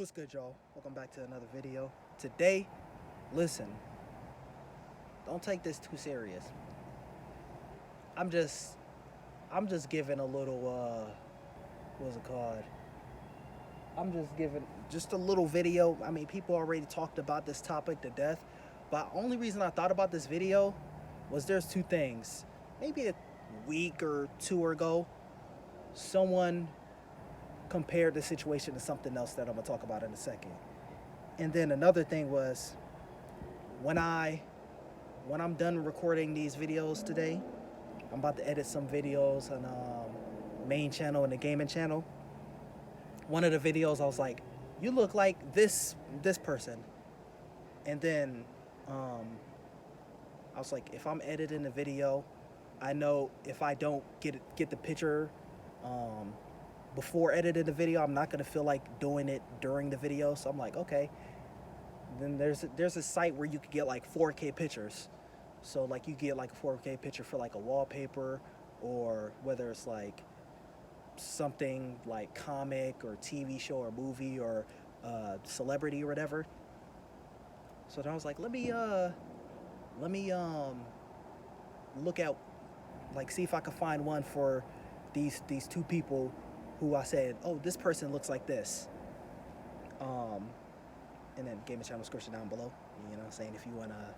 What's good, y'all? Welcome back to another video. Today, listen, don't take this too serious. I'm just I'm just giving a little what's it called? I'm just giving just a little video. I mean, people already talked about this topic to death, but only reason I thought about this video was there's two things. Maybe a week or two ago, someone compared the situation to something else that I'm gonna talk about in a second. And then another thing was when I when I'm done recording these videos today, I'm about to edit some videos on main channel and the gaming channel. One of the videos I was like, "You look like this person," and then I was like, if I'm editing the video, I know if I don't get the picture um, before editing the video, I'm not gonna feel like doing it during the video. So I'm like, okay. Then there's a site where you could get like 4K pictures. So like you get like a 4K picture for like a wallpaper, or whether it's like something like comic or TV show or movie or celebrity or whatever. So then I was like, let me look at, like, see if I could find one for these two people who I said, oh, this person looks like this. And then gaming channel description down below. You know what I'm saying? If you wanna,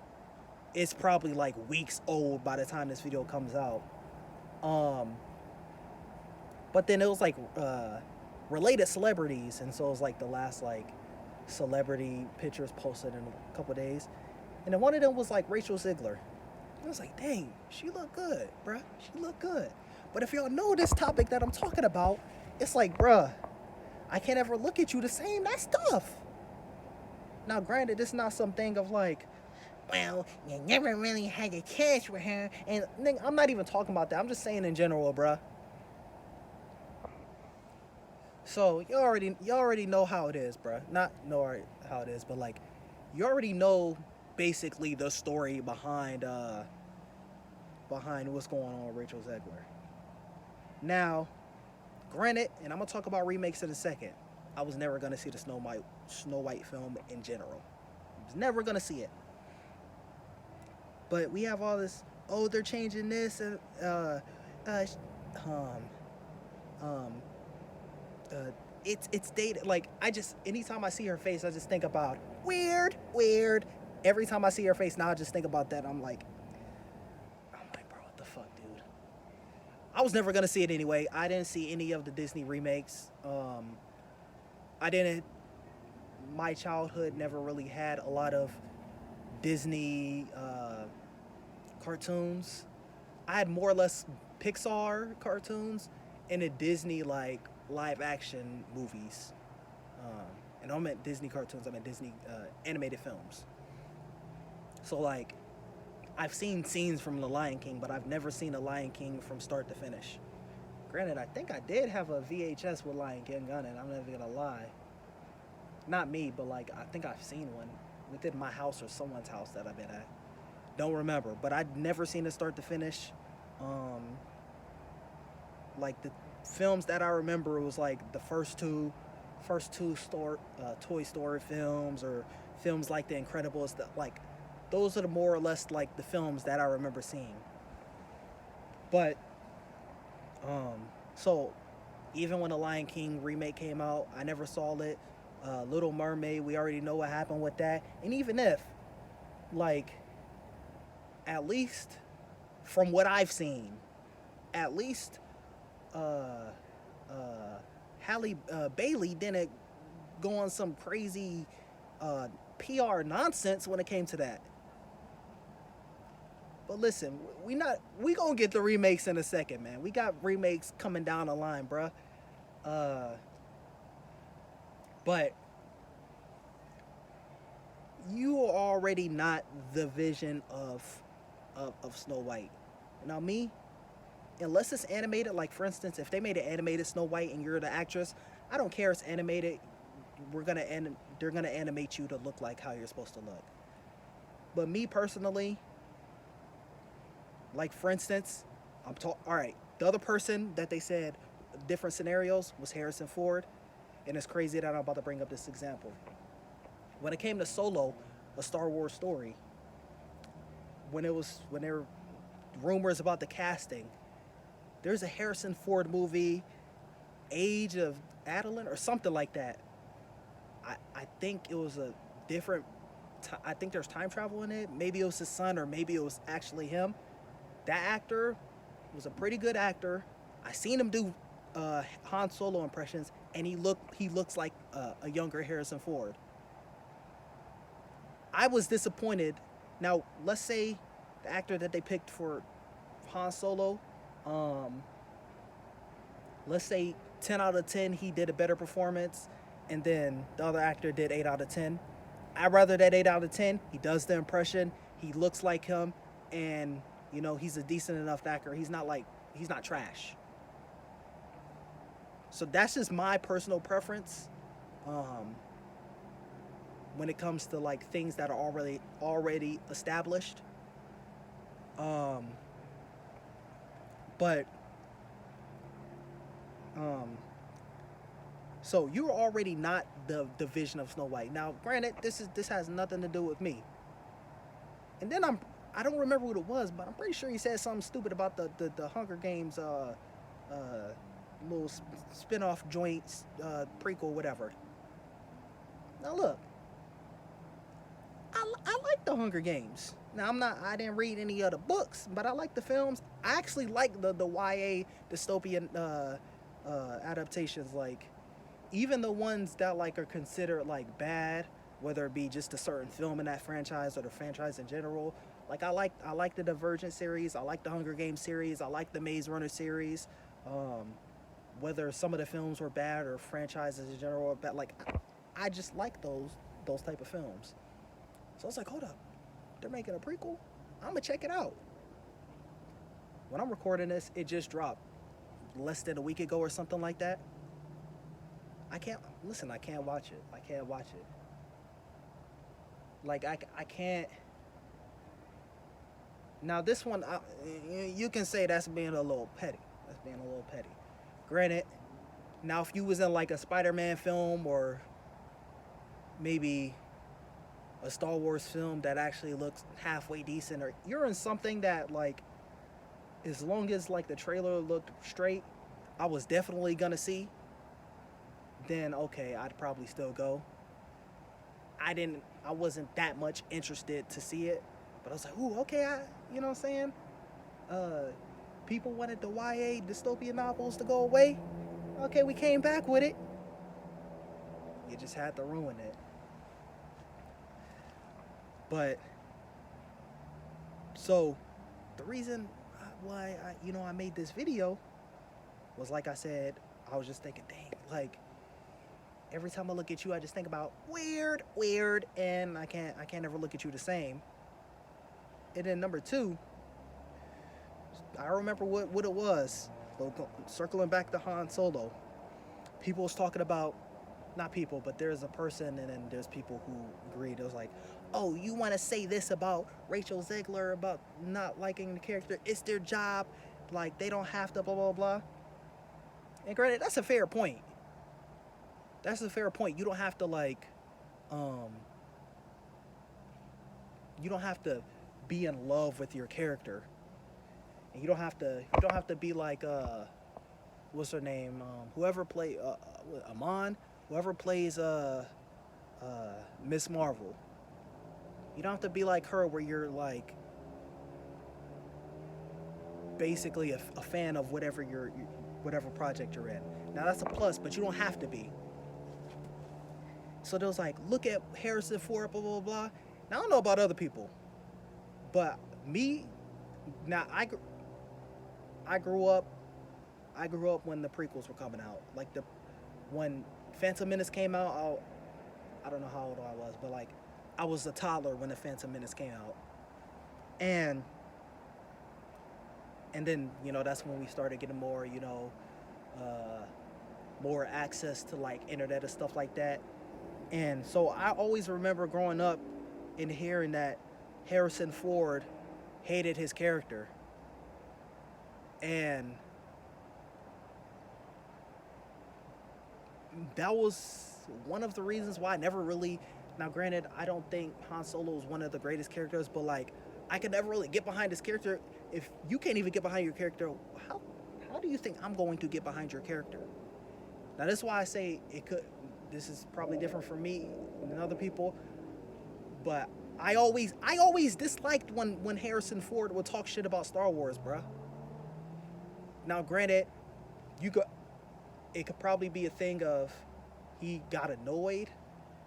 it's probably like weeks old by the time this video comes out. But then it was like related celebrities, and so it was like the last like celebrity pictures posted in a couple days, and then one of them was like Rachel Zegler. I was like, dang, she look good, bruh. She look good. But if y'all know this topic that I'm talking about, it's like, bruh, I can't ever look at you the same. That's tough. Now, granted, this is not something of like, well, you never really had a kiss with her, and I'm not even talking about that. I'm just saying in general, bruh. So you already know how it is, bruh. Not know how it is, but like, you already know basically the story behind what's going on with Rachel Zegler. Now, granted, and I'm gonna talk about remakes in a second. I was never gonna see the Snow White film in general. I was never gonna see it. But we have all this. Oh, they're changing this and uh, um, um, it's dated. Like, I just, anytime I see her face, I just think about weird. Every time I see her face now, I just think about that. I'm like, bro, what the fuck, dude? I was never gonna see it anyway. I didn't see any of the Disney remakes. I didn't. My childhood never really had a lot of Disney cartoons. I had more or less Pixar cartoons and a Disney like live action movies. And I don't meant Disney cartoons. I meant Disney animated films. So like, I've seen scenes from The Lion King, but I've never seen a Lion King from start to finish. Granted, I think I did have a VHS with Lion King on it. I'm never gonna lie. Not me, but like, I think I've seen one within my house or someone's house that I've been at. Don't remember, but I'd never seen it start to finish. Like the films that I remember was like the first two Toy Story films, or films like The Incredibles. Like, those are the more or less like the films that I remember seeing. But so even when the Lion King remake came out, I never saw it. Little Mermaid, we already know what happened with that. And even if, like, at least from what I've seen, at least Halle Bailey didn't go on some crazy PR nonsense when it came to that. But listen, we gonna get the remakes in a second, man. We got remakes coming down the line, bruh. But you are already not the vision of Snow White. Now me, unless it's animated, like for instance, if they made an animated Snow White and you're the actress, I don't care. It's animated. They're gonna animate you to look like how you're supposed to look. But me personally, like for instance, all right. The other person that they said different scenarios was Harrison Ford. And it's crazy that I'm about to bring up this example. When it came to Solo, a Star Wars story, when there were rumors about the casting, there's a Harrison Ford movie, Age of Adeline or something like that. I think it was a different. I think there's time travel in it. Maybe it was his son, or maybe it was actually him. That actor was a pretty good actor. I seen him do Han Solo impressions, and he looks like a younger Harrison Ford. I was disappointed. Now, let's say the actor that they picked for Han Solo, let's say 10 out of 10 he did a better performance, and then the other actor did 8 out of 10. I'd rather that 8 out of 10. He does the impression, he looks like him, and he's a decent enough actor. He's not trash. So that's just my personal preference when it comes to like things that are already established. But so you're already not the vision of Snow White. Now, granted, this has nothing to do with me. And then I don't remember what it was, but I'm pretty sure he said something stupid about the Hunger Games little spin-off joints, prequel, whatever. Now look, I like the Hunger Games. Now I didn't read any of the books, but I like the films. I actually like the YA dystopian adaptations, like even the ones that like are considered like bad, whether it be just a certain film in that franchise or the franchise in general. Like I like the Divergent series, I like the Hunger Games series, I like the Maze Runner series. Whether some of the films were bad or franchises in general are bad, like I just like those type of films. So I was like, hold up, they're making a prequel? I'm gonna check it out. When I'm recording this, it just dropped less than a week ago or something like that. I can't watch it. I can't watch it. Like I can't. Now this one, you can say that's being a little petty. Granted, now if you was in like a Spider-Man film or maybe a Star Wars film that actually looks halfway decent, or you're in something that like, as long as like the trailer looked straight, I was definitely gonna see, then okay, I'd probably still go. I wasn't that much interested to see it, but I was like, ooh, okay, you know what I'm saying? People wanted the YA dystopian novels to go away. Okay, we came back with it. You just had to ruin it. But so the reason why I made this video was, like I said, I was just thinking, dang, like every time I look at you, I just think about weird, and I can't ever look at you the same. And then number two, I remember what it was. Circling back to Han Solo, people was talking about, not people, but there's a person, and then there's people who agreed. It was like, oh, you want to say this about Rachel Zegler about not liking the character? It's their job. Like, they don't have to blah, blah, blah. And granted, that's a fair point. You don't have to, like, you don't have to be in love with your character. And you don't have to be like, what's her name? Whoever plays, Amon, whoever plays Miss Marvel. You don't have to be like her, where you're like basically a fan of whatever project you're in. Now that's a plus, but you don't have to be. So there was like, look at Harrison Ford, blah blah blah. Now I don't know about other people, but me, now I grew up when the prequels were coming out. Like when Phantom Menace came out, I don't know how old I was, but like I was a toddler when the Phantom Menace came out. And then, that's when we started getting more, more access to like internet and stuff like that. And so I always remember growing up and hearing that Harrison Ford hated his character. And that was one of the reasons why I never really. Now, granted, I don't think Han Solo is one of the greatest characters, but like, I could never really get behind this character. If you can't even get behind your character, how how do you think I'm going to get behind your character? Now, that's why I say it could. This is probably different for me than other people, but I always disliked when Harrison Ford would talk shit about Star Wars, bruh. Now, granted, you could it could probably be a thing of he got annoyed,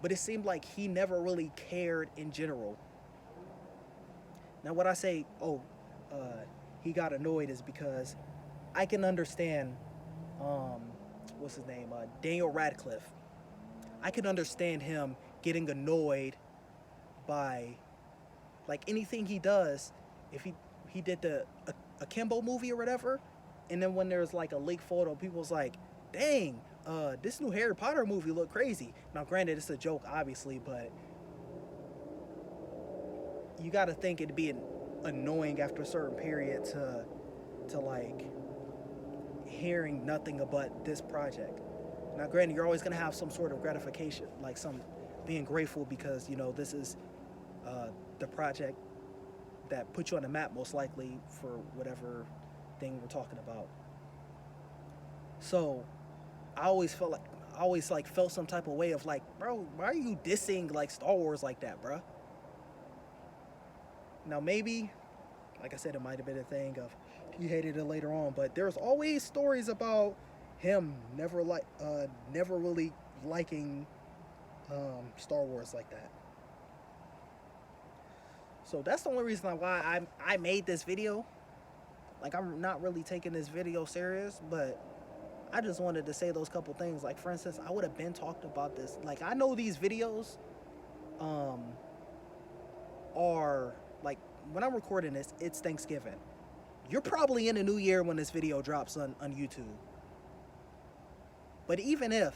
but it seemed like he never really cared in general. Now, what I say, he got annoyed is because I can understand, um, what's his name, Daniel Radcliffe. I can understand him getting annoyed by like anything he does. If he did a Kimbo movie or whatever, and then when there's like a leak photo, people's like, "Dang, this new Harry Potter movie look crazy." Now, granted, it's a joke, obviously, but you got to think it'd be annoying after a certain period to like hearing nothing about this project. Now, granted, you're always gonna have some sort of gratification, like some being grateful because you know this is uh, the project that put you on the map most likely for whatever thing we're talking about. So I always felt like I always like felt some type of way of like, bro, why are you dissing like Star Wars like that, bro? Now maybe, like I said, it might have been a thing of he hated it later on, but there's always stories about him never really liking Star Wars like that. So that's the only reason why I made this video. Like I'm not really taking this video serious, but I just wanted to say those couple things. Like for instance, I would have been talked about this. Like I know these videos um are like when I'm recording this, it's Thanksgiving. You're probably in the new year when this video drops on YouTube. But even if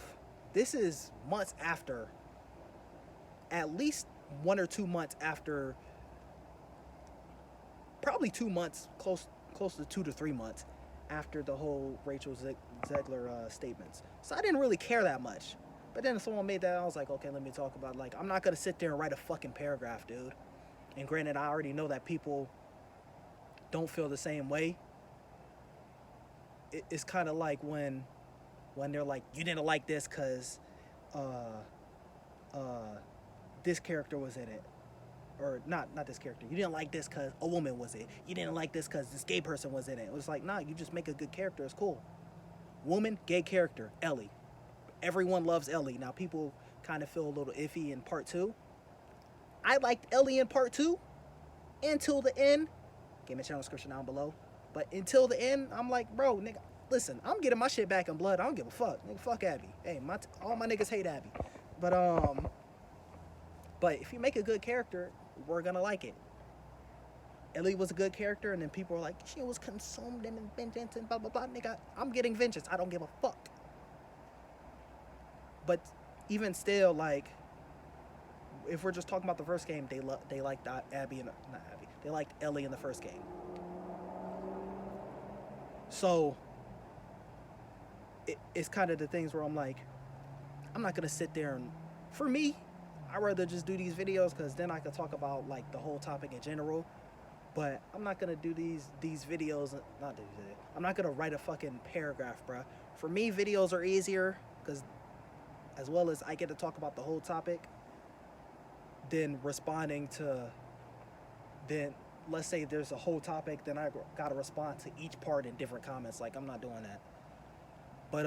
this is months after, at least 1 or 2 months after, probably 2 months, close to 2 to 3 months after the whole Rachel Zegler statements. So I didn't really care that much. But then if someone made that, I was like, okay, let me talk about it. Like I'm not gonna sit there and write a fucking paragraph, dude. And granted, I already know that people don't feel the same way. It's kind of like when they're like, you didn't like this because uh, uh, this character was in it, or not this character. You didn't like this because a woman was in it. You didn't like this because this gay person was in it. It was like, nah, you just make a good character. It's cool. Woman, gay character, Ellie. Everyone loves Ellie. Now people kind of feel a little iffy in part two. I liked Ellie in part two until the end. Give me a channel description down below. But until the end, I'm like, bro, nigga, listen, I'm getting my shit back in blood. I don't give a fuck. Nigga, fuck Abby. Hey, all my niggas hate Abby. But but if you make a good character, we're gonna like it. Ellie was a good character, and then people were like, she was consumed in vengeance and blah blah blah. Nigga, I'm getting vengeance. I don't give a fuck. But even still, like, if we're just talking about the first game, they liked Abby and not Abby. They liked Ellie in the first game. So it's kind of the things where I'm like, I'm not gonna sit there and, for me, I'd rather just do these videos because then I could talk about like the whole topic in general. But I'm not gonna do these videos. Not these videos. I'm not gonna write a fucking paragraph, bruh. For me, videos are easier because, as well as I get to talk about the whole topic, than responding to. Then let's say there's a whole topic, then I gotta respond to each part in different comments. Like I'm not doing that. But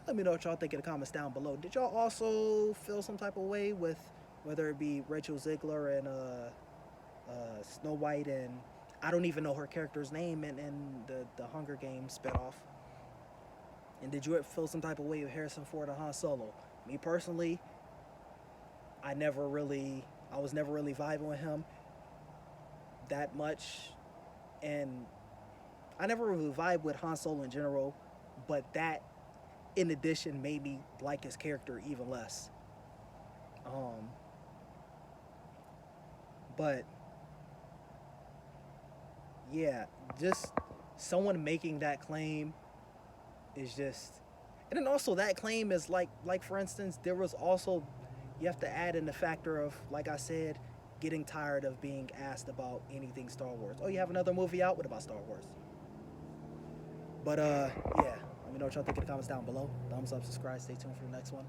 let me know what y'all think in the comments down below. Did y'all also feel some type of way with whether it be Rachel Zegler and Snow White, and I don't even know her character's name in the Hunger Games spinoff? And did you feel some type of way with Harrison Ford and Han Solo? Me personally, I was never really vibing with him that much, and I never really vibe with Han Solo in general, but that in addition made me like his character even less. But yeah, just someone making that claim is just, And then also that claim is like for instance, there was also, you have to add in the factor of, like I said, getting tired of being asked about anything Star Wars. Oh, you have another movie out? What about Star Wars? But yeah, let me know what y'all think in the comments down below. Thumbs up, subscribe, stay tuned for the next one.